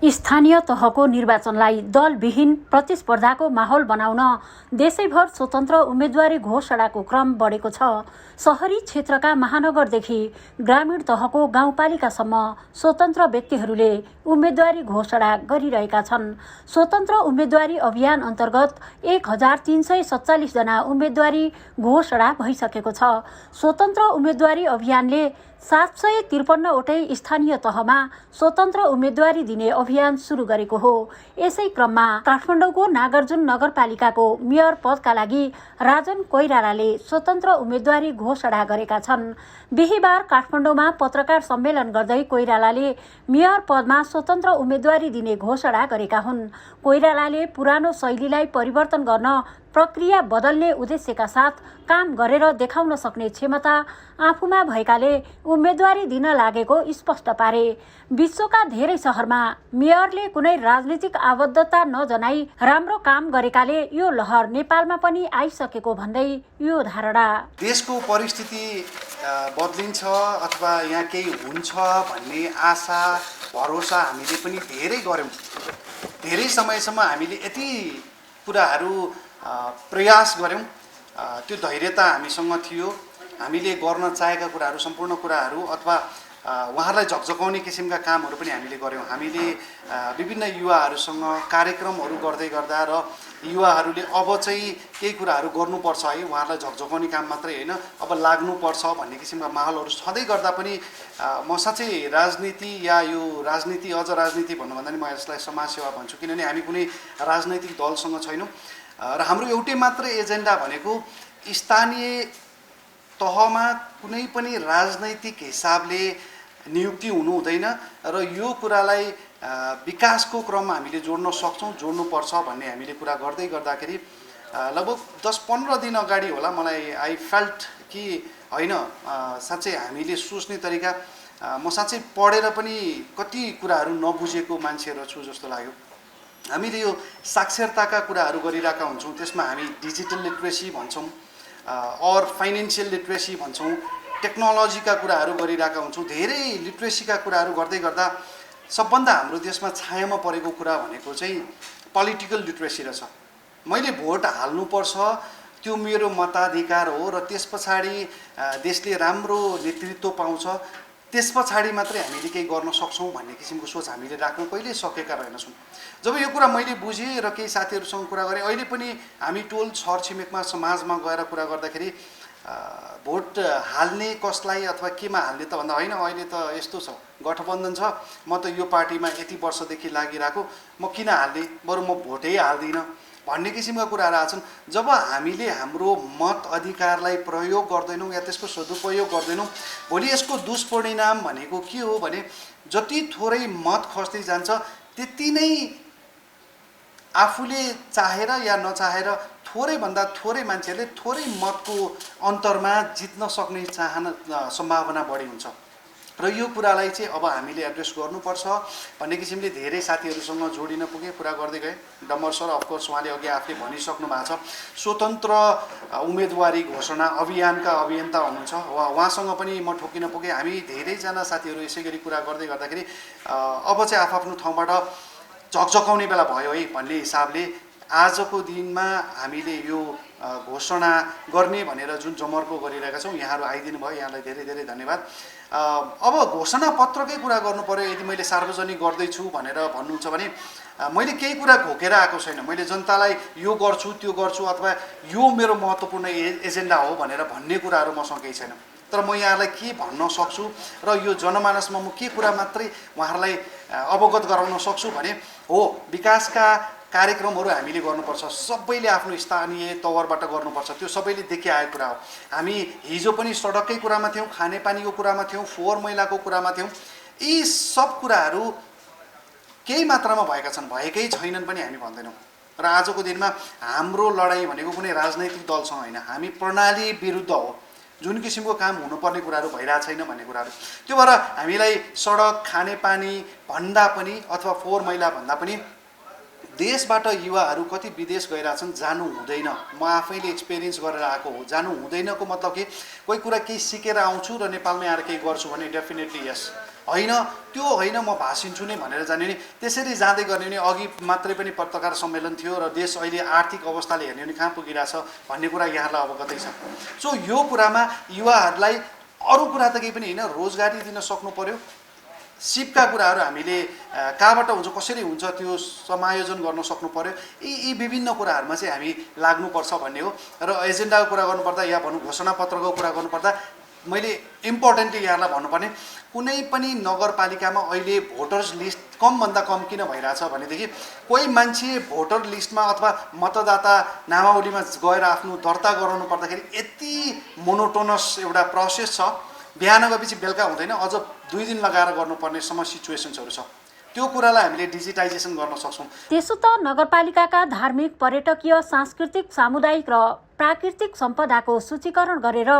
स्थानीय तहको निर्वाचनलाई दलविहीन प्रतिस्पर्धाको माहौल बनाउन देशैभर स्वतन्त्र उम्मेदवारी घोषणाको क्रम बढेको छ। शहरी क्षेत्रका महानगरदेखि ग्रामीण तहको गाउँपालिकासम्म स्वतन्त्र व्यक्तिहरूले उम्मेदवारी घोषणा गरिरहेका छन्। स्वतन्त्र उम्मेदवारी अभियान अन्तर्गत 1347 जना उम्मेदवारी घोषणा भइसकेको छ। स्वतन्त्र उम्मेदवारी अभियानले 753 वटै स्थानीय तहमा स्वतन्त्र उम्मेदवारी दिने अभियान सुरु गरेको हो। यसै क्रममा काठमाडौँको नागार्जुन नगरपालिकाको मेयर पदका लागि राजन कोइरालाले स्वतन्त्र उम्मेदवारी घोषणा गरेका छन्। बिहीबार काठमाडौँमा पत्रकार सम्मेलन गर्दै कोइरालाले मेयर पदमा स्वतन्त्र उम्मेदवारी दिने घोषणा गरेका हुन्। कोइरालाले पुरानो शैलीलाई परिवर्तन गर्न प्रक्रिया बदल्ने उद्देश्यका साथ काम गरेर देखाउन सक्ने क्षमता आफूमा भएकाले उम्मेदवारी दिन लागेको स्पष्ट पारे। विश्वका धेरै शहरमा मेयरले कुनै राजनीतिक आबद्धता नजनाई राम्रो काम गरेकाले यो लहर नेपालमा पनि आइसकेको भन्दै यो धारणा। देशको परिस्थिति बदलिन्छ अथवा यहाँ केही हुन्छ भन्ने आशा भरोसा हामीले पनि धेरै गर्यौं। धेरै समयसम्म हामीले यति कुराहरू प्रयास गर्यौं, त्यो धैर्यता हामीसँग थियो। हामीले गर्न चाहेका कुराहरू सम्पूर्ण कुराहरू अथवा उहाँहरूलाई झकझकाउने किसिमका कामहरू पनि हामीले गर्यौं। हामीले विभिन्न युवाहरूसँग कार्यक्रमहरू गर्दै गर्दा र युवाहरूले अब चाहिँ केही कुराहरू गर्नुपर्छ है, उहाँहरूलाई झकझकाउने काम मात्रै होइन, अब लाग्नुपर्छ भन्ने किसिमका माहौलहरू छँदै गर्दा पनि म साँच्चै राजनीति या यो राजनीति अझ राजनीति भन्नुभन्दा नि म यसलाई समाजसेवा भन्छु, किनभने हामी कुनै राजनैतिक दलसँग छैनौँ र हाम्रो एउटै मात्र एजेन्डा भनेको स्थानीय तहमा कुनै पनि राजनैतिक हिसाबले नियुक्ति हुनु हुँदैन र यो कुरालाई विकासको क्रममा हामीले जोड्न सक्छौँ, जोड्नुपर्छ भन्ने हामीले कुरा गर्दै गर्दाखेरि लगभग 10-15 दिन अगाडि होला मलाई आई फेल्ट कि होइन साँच्चै हामीले सोच्ने तरिका म साँच्चै पढेर पनि कति कुराहरू नबुझेको मान्छेहरू छु जस्तो लाग्यो। हामीले यो साक्षरताका कुराहरू गरिरहेका हुन्छौँ, त्यसमा हामी डिजिटल लिट्रेसी भन्छौँ और फाइनेन्सियल लिट्रेसी भन्छौँ, टेक्नोलोजीका कुराहरू गरिरहेका हुन्छौँ। धेरै लिट्रेसीका कुराहरू गर्दै गर्दा सबभन्दा हाम्रो देशमा छायामा परेको कुरा भनेको चाहिँ पोलिटिकल लिट्रेसी रहेछ। मैले भोट हाल्नुपर्छ, त्यो मेरो मताधिकार हो र त्यस पछाडि देशले राम्रो नेतृत्व पाउँछ, त्यस पछाडि मात्रै हामीले केही गर्न सक्छौँ भन्ने किसिमको सोच हामीले राख्न कहिल्यै सकेका रहेनछौँ। जब यो कुरा मैले बुझेँ र केही साथीहरूसँग कुरा गरेँ, अहिले पनि हामी टोल छरछिमेकमा समाजमा गएर कुरा गर्दाखेरि भोट हाल्ने कसलाई अथवा केमा हाल्ने त भन्दा होइन अहिले त यस्तो छ, गठबन्धन छ, म त यो पार्टीमा यति वर्षदेखि लागिरहेको, म किन हाल्ने, बरु म भोटै हाल्दिनँ भन्ने किसिमका कुराहरू आछन्। जब हामीले हाम्रो मत अधिकारलाई प्रयोग गर्दैनौँ या त्यसको सदुपयोग गर्दैनौँ, भोलि यसको दुष्परिणाम भनेको के हो भने जति थोरै मत खस्दै जान्छ त्यति नै आफूले चाहेर या नचाहेर थोरैभन्दा थोरै मान्छेहरूले थोरै मतको अन्तरमा जित्न सक्ने सम्भावना बढी हुन्छ र यो कुरालाई चाहिँ अब हामीले एड्रेस गर्नुपर्छ भन्ने किसिमले धेरै साथीहरूसँग जोडिन पुगे, कुरा गर्दै गए। डम्बर सर अफकोर्स उहाँले अघि आफूले भनिसक्नु भएको छ, स्वतन्त्र उम्मेदवारी घोषणा अभियानका अभियन्ता हुनुहुन्छ, उहाँसँग पनि म ठोकिन पुगेँ। हामी धेरैजना साथीहरू यसै गरी कुरा गर्दै गर्दाखेरि अब चाहिँ आफ्नो ठाउँबाट झकझकाउने बेला भयो है भन्ने हिसाबले आजको दिनमा हामीले यो घोषणा गर्ने भनेर जुन जमर्को गरिरहेका छौँ, यहाँहरू आइदिनु भयो, यहाँलाई धेरै धेरै धन्यवाद। अब घोषणा पत्रकै कुरा गर्नु पर्यो, यदि मैले सार्वजनिक गर्दैछु भनेर भन्नुहुन्छ भने मैले केही कुरा घोकेर आएको छैन। मैले जनतालाई यो गर्छु त्यो गर्छु अथवा यो मेरो महत्त्वपूर्ण एजेन्डा हो भनेर भन्ने कुराहरू मसँग केही छैन। तर म यहाँलाई के भन्न सक्छु र यो जनमानसमा म के कुरा मात्रै उहाँहरूलाई अवगत गराउन सक्छु भने हो, विकासका कार्यक्रमहरू हामीले गर्नुपर्छ, सबैले आफ्नो स्थानीय तवरबाट गर्नुपर्छ, त्यो सबैले देखिआएको कुरा हो। हामी हिजो पनि सडककै कुरामा थियौँ, खानेपानीको कुरामा थियौँ, फोहोर मैलाको कुरामा थियौँ। यी सब कुराहरू केही मात्रामा भएका छन्, भएकै छैनन् पनि हामी भन्दैनौँ। र आजको दिनमा हाम्रो लडाइँ भनेको कुनै राजनैतिक दलसँग होइन, हामी प्रणाली विरुद्ध हो। जुन किसिमको काम हुनुपर्ने कुराहरू भइरहेको छैन भन्ने कुराहरू, त्यो भएर हामीलाई सडक खानेपानी भन्दा पनि अथवा फोहोर मैला भन्दा पनि देशबाट युवाहरू कति विदेश गइरहेछन्, जानु हुँदैन। म आफैले एक्सपिरियन्स गरेर आएको हो। जानु हुँदैनको मतलब कि कोही कुरा केही सिकेर आउँछु र नेपालमै आएर केही गर्छु भने डेफिनेटली यस, होइन त्यो होइन म भाषिन्छु नै भनेर जाने नि त्यसरी जाँदै गर्ने नि अघि मात्रै पनि पत्रकार सम्मेलन थियो र देश अहिले आर्थिक अवस्थाले हेर्ने भने कहाँ पुगिरहेछ भन्ने कुरा यहाँलाई अवगतै छ। सो यो कुरामा युवाहरूलाई अरू कुरा त केही पनि होइन, रोजगारी दिन सक्नु पर्यो, सिपका कुराहरू हामीले कहाँबाट हुन्छ कसरी हुन्छ त्यो समायोजन गर्न सक्नु पर्यो। यी विभिन्न कुराहरूमा चाहिँ हामी लाग्नुपर्छ भन्ने हो। र एजेन्डाको कुरा गर्नुपर्दा या भनौँ घोषणापत्रको कुरा गर्नुपर्दा मैले इम्पोर्टेन्टली यहाँलाई भन्नुपर्ने कुनै पनि नगरपालिकामा अहिले भोटर्स लिस्ट कमभन्दा कम किन भइरहेछ भनेदेखि कोही मान्छे भोटर लिस्टमा अथवा मतदाता नामावलीमा गएर आफ्नो दर्ता गराउनु पर्दाखेरि यति मोनोटोनस एउटा प्रोसेस छ, बिहान गएपछि बेलुका हुँदैन, अझ 2 दिन लगाएर गर्नुपर्नेसम्म सिचुएसन्सहरू छ। त्यो कुरालाई हामीले डिजिटाइजेसन गर्न सक्छौँ। त्यसो त नगरपालिकाका धार्मिक, पर्यटकीय, सांस्कृतिक, सामुदायिक र प्राकृतिक सम्पदाको सूचीकरण गरेर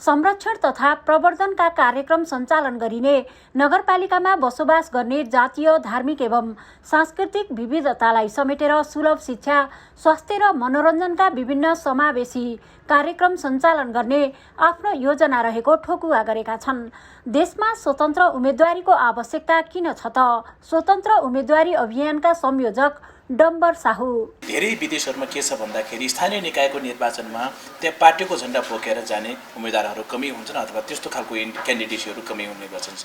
संरक्षण तथा प्रवर्धनका कार्यक्रम सञ्चालन गरिने, नगरपालिकामा बसोबास गर्ने जातीय, धार्मिक एवं सांस्कृतिक विविधतालाई समेटेर सुलभ शिक्षा, स्वास्थ्य र मनोरञ्जनका विभिन्न समावेशी कार्यक्रम सञ्चालन गर्ने आफ्नो योजना रहेको ठोकुवा गरेका छन्। देशमा स्वतन्त्र उम्मेदवारीको आवश्यकता किन छ त? स्वतन्त्र उम्मेदवारी अभियानका संयोजक डम्बर साहु: धेरै विदेशहरूमा के छ भन्दाखेरि स्थानीय निकायको निर्वाचनमा त्यहाँ पार्टीको झण्डा बोकेर जाने उम्मेदवारहरू कमी हुन्छन् अथवा त्यस्तो खालको क्यान्डिडेट्सहरू कमी हुने गर्छन्।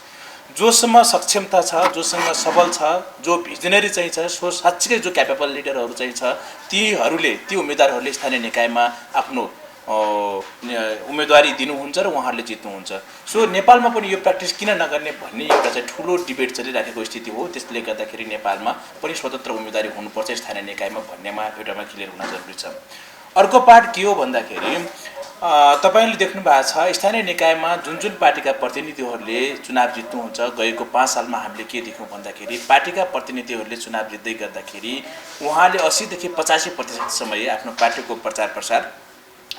जोसँग सक्षमता छ, जोसँग सबल छ, जो भिजनरी चाहिँ छ, सो साँच्चै जो क्यापेबल लिडरहरू चाहिँ छ, ती उम्मेदवारहरूले स्थानीय निकायमा आफ्नो उम्मेदवारी दिनुहुन्छ र उहाँहरूले जित्नुहुन्छ। सो नेपालमा पनि यो प्र्याक्टिस किन नगर्ने भन्ने एउटा चाहिँ ठुलो डिबेट चलिराखेको स्थिति हो। त्यसले गर्दाखेरि नेपालमा पनि स्वतन्त्र उम्मेदवारी हुनुपर्छ स्थानीय निकायमा भन्नेमा एउटामा क्लियर हुन जरुरी छ। अर्को पार्ट के हो भन्दाखेरि तपाईले देख्नु भएको छ स्थानीय निकायमा जुन जुन पार्टीका प्रतिनिधिहरूले चुनाव जित्नुहुन्छ, गएको 5 सालमा हामीले के देख्यौँ भन्दाखेरि पार्टीका प्रतिनिधिहरूले चुनाव जित्दै गर्दाखेरि उहाँले 80 देखि 85% समय आफ्नो पार्टीको प्रचार प्रसार,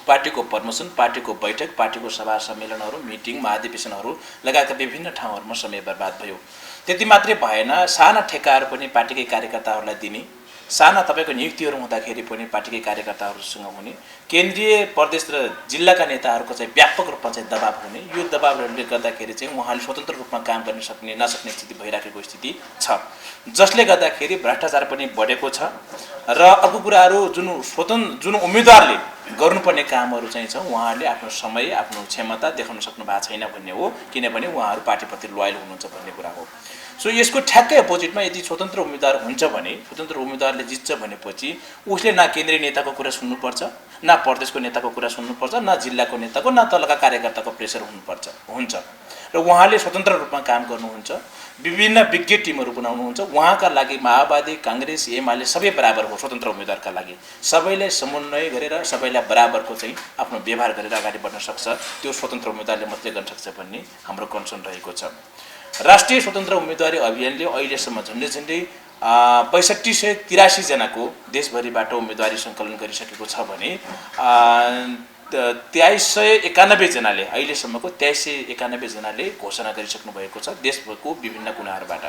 पार्टीको प्रमोसन, पार्टीको बैठक, पार्टीको सभा सम्मेलनहरू, मिटिङ, महाधिवेशनहरू लगायतका विभिन्न ठाउँहरूमा समय बर्बाद भयो। त्यति मात्रै भएन, साना ठेक्काहरू पनि पार्टीकै कार्यकर्ताहरूलाई दिने, साना तपाईँको नियुक्तिहरू हुँदाखेरि पनि पार्टीकै कार्यकर्ताहरूसँग हुने, केन्द्रीय, प्रदेश र जिल्लाका नेताहरूको चाहिँ व्यापक रूपमा चाहिँ दबाव हुने, यो दबावहरूले गर्दाखेरि चाहिँ उहाँले स्वतन्त्र रूपमा काम गर्न नसक्ने स्थिति भइराखेको स्थिति छ, जसले गर्दाखेरि भ्रष्टाचार पनि बढेको छ। र अर्को कुराहरू जुन उम्मेदवारले गर्नुपर्ने कामहरू चाहिँ छ उहाँहरूले आफ्नो समय, आफ्नो क्षमता देखाउन सक्नु भएको छैन भन्ने हो, किनभने उहाँहरू पार्टीप्रति लोयल हुनुहुन्छ भन्ने कुरा हो। सो यसको ठ्याक्कै अपोजिटमा यदि स्वतन्त्र उम्मेदवार हुन्छ भने, स्वतन्त्र उम्मेदवारले जित्छ भनेपछि उसले न केन्द्रीय नेताको कुरा सुन्नुपर्छ, न प्रदेशको नेताको कुरा सुन्नुपर्छ, न जिल्लाको नेताको, न तलका कार्यकर्ताको प्रेसर हुन्छ र उहाँले स्वतन्त्र रूपमा काम गर्नुहुन्छ, विभिन्न विज्ञ टिमहरू बनाउनुहुन्छ। उहाँका लागि माओवादी, काङ्ग्रेस, एमाले सबै बराबर हो। स्वतन्त्र उम्मेदवारका लागि सबैलाई समन्वय गरेर सबैलाई बराबरको चाहिँ आफ्नो व्यवहार गरेर अगाडि बढ्न सक्छ, त्यो स्वतन्त्र उम्मेदवारले मात्रै गर्न सक्छ भन्ने हाम्रो कन्सर्न रहेको छ। राष्ट्रिय स्वतन्त्र उम्मेदवारी अभियानले अहिलेसम्म झन्डै 6583 जनाको देशभरिबाट उम्मेदवारी सङ्कलन गरिसकेको छ भने 2391 जनाले अहिलेसम्मको 2391 जनाले घोषणा गरिसक्नु भएको छ देशभरको विभिन्न कुनाहरूबाट।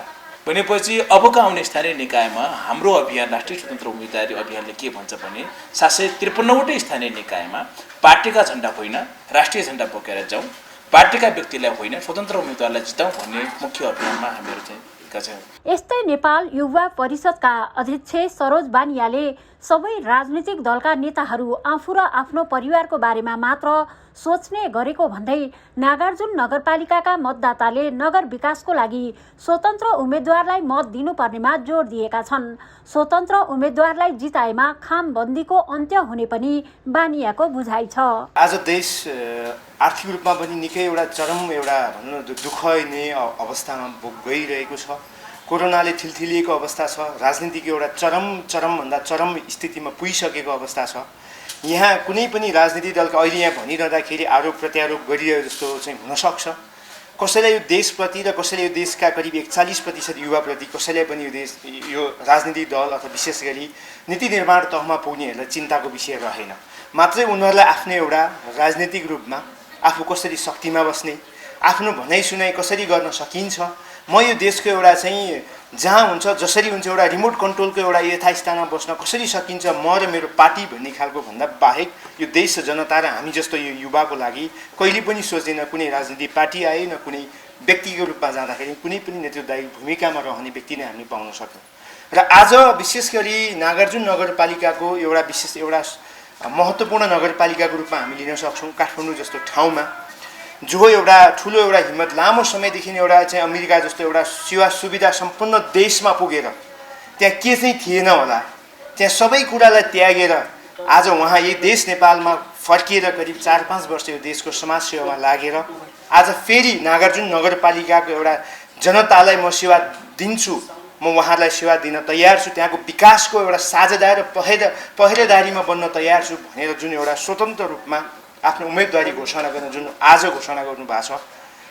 भनेपछि अबका आउने स्थानीय निकायमा हाम्रो अभियान राष्ट्रिय स्वतन्त्र उम्मेदवारी अभियानले के भन्छ भने 753वटै स्थानीय निकायमा पार्टीका झण्डा होइन राष्ट्रिय झण्डा बोकेर जाउँ, पार्टीका व्यक्तिलाई होइन स्वतन्त्र उम्मेदवारलाई जिताउँ भन्ने मुख्य अभियानमा हामीहरू चाहिँ छौँ। यस्तै नेपाल युवा परिषदका अध्यक्ष सरोज बानियाले सबै राजनीतिक दलका नेताहरू आफू र आफ्नो परिवारको बारेमा मात्र सोच्ने गरेको भन्दै नागार्जुन नगरपालिकाका मतदाताले नगर विकासको लागि स्वतन्त्र उम्मेदवारलाई मत दिनुपर्नेमा जोड दिएका छन्। स्वतन्त्र उम्मेदवारलाई जिताएमा खामबन्दीको अन्त्य हुने पनि बानियाको बुझाइ छ। आज देश आर्थिक रूपमा पनि निकै एउटा चरम भन्न दुःखनीय अवस्थामा गइरहेको छ। कोरोनाले ठिलठिलिएको अवस्था छ। राजनीतिको एउटा चरमभन्दा चरम स्थितिमा पुगिसकेको अवस्था छ। यहाँ कुनै पनि राजनीतिक दलका अहिले यहाँ भनिरहँदाखेरि आरोप प्रत्यारोप गरिरहे जस्तो चाहिँ हुनसक्छ। कसैलाई यो देशप्रति र कसैले यो देशका करिब 41% युवाप्रति कसैलाई पनि यो राजनीतिक दल अथवा विशेष गरी नीति निर्माण तहमा पुग्नेहरूलाई चिन्ताको विषय रहेन। मात्रै उनीहरूलाई आफ्नो एउटा राजनीतिक रूपमा आफू कसरी शक्तिमा बस्ने, आफ्नो भनाइ सुनाइ कसरी गर्न सकिन्छ, म यो देशको एउटा चाहिँ जहाँ हुन्छ जसरी हुन्छ एउटा रिमोट कन्ट्रोलको एउटा यथास्थानमा बस्न कसरी सकिन्छ म र मेरो पार्टी भन्ने खालको भन्दा बाहेक यो देश जनता र हामी जस्तो यो युवाको लागि कहिले पनि सोचेन कुनै राजनीतिक पार्टी आए न कुनै व्यक्तिको रूपमा जाँदाखेरि कुनै पनि नेतृत्वदायी भूमिकामा रहने व्यक्ति नै हामीले पाउन सक्यौँ। र आज विशेष गरी नागार्जुन नगरपालिकाको एउटा महत्त्वपूर्ण नगरपालिकाको रूपमा हामी लिन सक्छौँ। काठमाडौँ जस्तो ठाउँमा जो एउटा ठुलो एउटा हिम्मत लामो समयदेखि एउटा चाहिँ अमेरिका जस्तो एउटा सेवा सुविधा सम्पन्न देशमा पुगेर त्यहाँ के चाहिँ थिएन होला, त्यहाँ सबै कुरालाई त्यागेर आज उहाँ यही देश नेपालमा फर्किएर करिब 4-5 वर्ष यो देशको समाज सेवामा लागेर आज फेरि नागार्जुन नगरपालिकाको एउटा जनतालाई म सेवा दिन्छु, म उहाँहरूलाई सेवा दिन तयार छु, त्यहाँको विकासको एउटा साझेदार र पहरेदारीमा बन्न तयार छु भनेर जुन एउटा स्वतन्त्र रूपमा आफ्नो उम्मेदवारी घोषणा गर्न जुन आज घोषणा गर्नुभएको छ,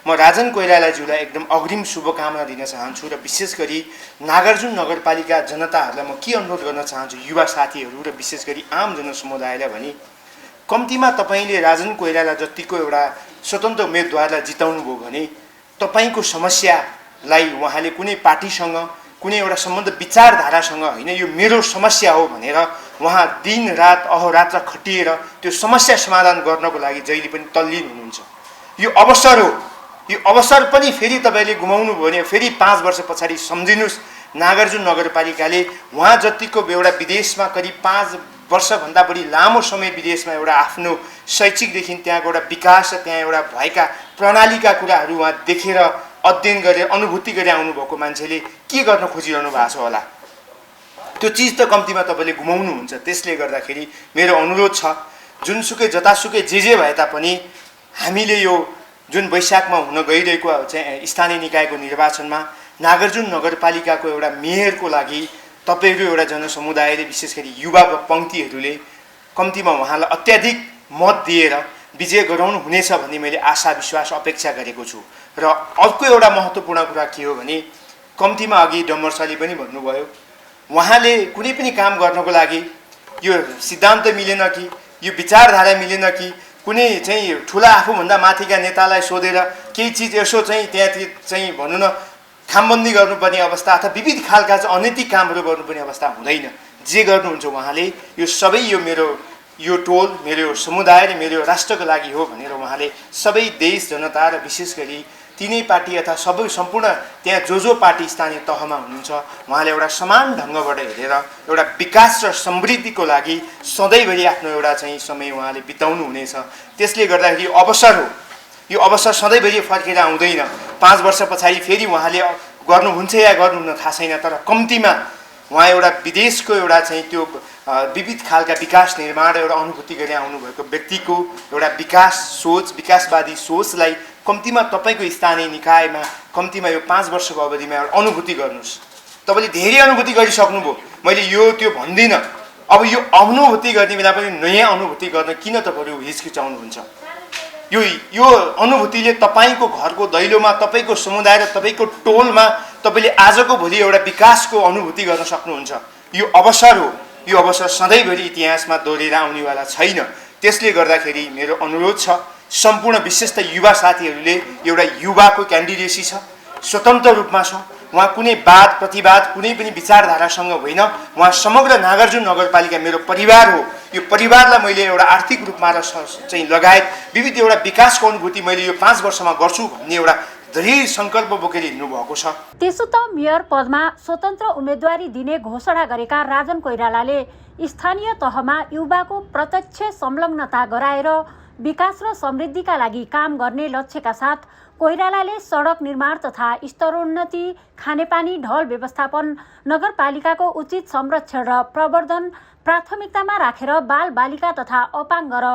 म राजन कोइरालाज्यूलाई एकदम अग्रिम शुभकामना दिन चाहन्छु। र विशेष गरी नागार्जुन नगरपालिका जनताहरूलाई म के अनुरोध गर्न चाहन्छु, युवा साथीहरू र विशेष गरी आम जनसमुदायलाई भने कम्तीमा तपाईँले राजन कोइराला जतिको एउटा स्वतन्त्र उम्मेदवारलाई जिताउनु भयो भने तपाईँको समस्यालाई उहाँले कुनै पार्टीसँग कुनै एउटा सम्बन्ध विचारधारासँग होइन, यो मेरो समस्या हो भनेर उहाँ दिन रात अहोरात्र खटिएर त्यो समस्या समाधान गर्नको लागि जहिले पनि तल्लीन हुनुहुन्छ। यो अवसर हो, यो अवसर पनि फेरि तपाईँले गुमाउनु भयो भने फेरि 5 वर्ष पछाडि सम्झिनुहोस्, नागार्जुन नगरपालिकाले उहाँ जतिको एउटा विदेशमा करिब 5 वर्षभन्दा बढी लामो समय विदेशमा एउटा आफ्नो शैक्षिकदेखि त्यहाँको एउटा विकास र त्यहाँ एउटा भएका प्रणालीका कुराहरू उहाँ देखेर अध्ययन गरेर अनुभूति गरेर आउनुभएको मान्छेले के गर्न खोजिरहनु भएको छ होला, त्यो चिज त कम्तीमा तपाईँले गुमाउनुहुन्छ। त्यसले गर्दाखेरि मेरो अनुरोध छ, जुनसुकै जतासुकै जे भए तापनि हामीले यो जुन वैशाखमा हुन गइरहेको चाहिँ स्थानीय निकायको निर्वाचनमा नागार्जुन नगरपालिकाको एउटा मेयरको लागि तपाईँहरू एउटा जनसमुदायले विशेष गरी युवा पङ्क्तिहरूले कम्तीमा उहाँलाई अत्याधिक मत दिएर विजय गराउनु हुनेछ भन्ने मैले आशा विश्वास अपेक्षा गरेको छु। र अर्को एउटा महत्त्वपूर्ण कुरा के हो भने कम्तीमा अघि डम्बरसाले पनि भन्नुभयो, उहाँले कुनै पनि काम गर्नको लागि यो सिद्धान्त मिलेन कि यो विचारधारा मिलेन कि कुनै चाहिँ ठुला आफूभन्दा माथिका नेतालाई सोधेर केही चिज यसो चाहिँ त्यहाँ चाहिँ भनौँ न खामबन्दी गर्नुपर्ने अवस्था अथवा विविध खालका चाहिँ अनैतिक कामहरू गर्नुपर्ने अवस्था हुँदैन। जे गर्नुहुन्छ उहाँले यो सबै यो टोल मेरो समुदाय र मेरो राष्ट्रको लागि हो भनेर उहाँले सबै देश जनता र विशेष गरी तिनै पार्टी अथवा सबै सम्पूर्ण त्यहाँ जो पार्टी स्थानीय तहमा हुनुहुन्छ उहाँले एउटा समान ढङ्गबाट हेरेर एउटा विकास र समृद्धिको लागि सधैँभरि आफ्नो एउटा चाहिँ समय उहाँले बिताउनु हुनेछ। त्यसले गर्दाखेरि अवसर हो, यो अवसर सधैँभरि फर्केर आउँदैन। 5 वर्ष पछाडि फेरि उहाँले गर्नुहुन्छ या गर्नुहुन्न थाहा छैन, तर कम्तीमा उहाँ एउटा विदेशको एउटा चाहिँ त्यो विविध खालका विकास निर्माण र एउटा अनुभूति गरेर आउनुभएको व्यक्तिको एउटा विकासवादी सोचलाई कम्तीमा तपाईँको स्थानीय निकायमा कम्तीमा यो 5 वर्षको अवधिमा एउटा अनुभूति गर्नुहोस्। तपाईँले धेरै अनुभूति गरिसक्नुभयो, मैले यो त्यो भन्दिनँ। अब यो अनुभूति गर्ने बेला पनि नयाँ अनुभूति गर्न किन तपाईँहरू हिचकिचाउनुहुन्छ? यो अनुभूतिले तपाईँको घरको दैलोमा तपाईँको समुदाय र तपाईँको टोलमा तपाईँले आजको भोलि एउटा विकासको अनुभूति गर्न सक्नुहुन्छ। यो अवसर हो, यो अवसर सधैँभरि इतिहासमा दोहोरेर आउनेवाला छैन। त्यसले गर्दाखेरि मेरो अनुरोध छ, सम्पूर्ण विशेष त युवा साथीहरूले एउटा युवाको क्यान्डिडेसी छ, स्वतन्त्र रूपमा छ, उहाँ कुनै वाद प्रतिवाद कुनै पनि विचारधारासँग होइन, उहाँ समग्र नागार्जुन नगरपालिका मेरो परिवार हो। यो परिवारलाई मैले एउटा आर्थिक रूपमा र चाहिँ लगायत विविध एउटा विकासको अनुभूति मैले यो 5 वर्षमा गर्छु भन्ने एउटा दृढ सङ्कल्प बोकेर हिँड्नु भएको छ। त्यसो त मेयर पदमा स्वतन्त्र उम्मेदवारी दिने घोषणा गरेका राजन कोइरालाले स्थानीय तहमा युवाको प्रत्यक्ष संलग्नता गराएर विकास र समृद्धिका लागि काम गर्ने लक्ष्यका साथ कोइरालाले सडक निर्माण तथा स्तरोन्नति, खानेपानी, ढल व्यवस्थापन, नगरपालिकाको उचित संरक्षण र प्रवर्धन प्राथमिकतामा राखेर बाल बालिका तथा अपाङ्ग र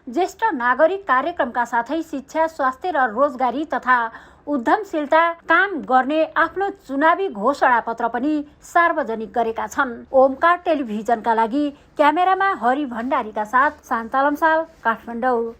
ज्येष्ठ नागरिक कार्यक्रमका साथै शिक्षा, स्वास्थ्य र रोजगारी तथा उद्यमशीलता काम गर्ने आफ्नो चुनावी घोषणा पत्र पनि सार्वजनिक गरेका छन्। ओमकार टेलिभिजनका लागि क्यामेरामा हरि भण्डारीका साथ शान्ता लम्साल, काठमाडौँ।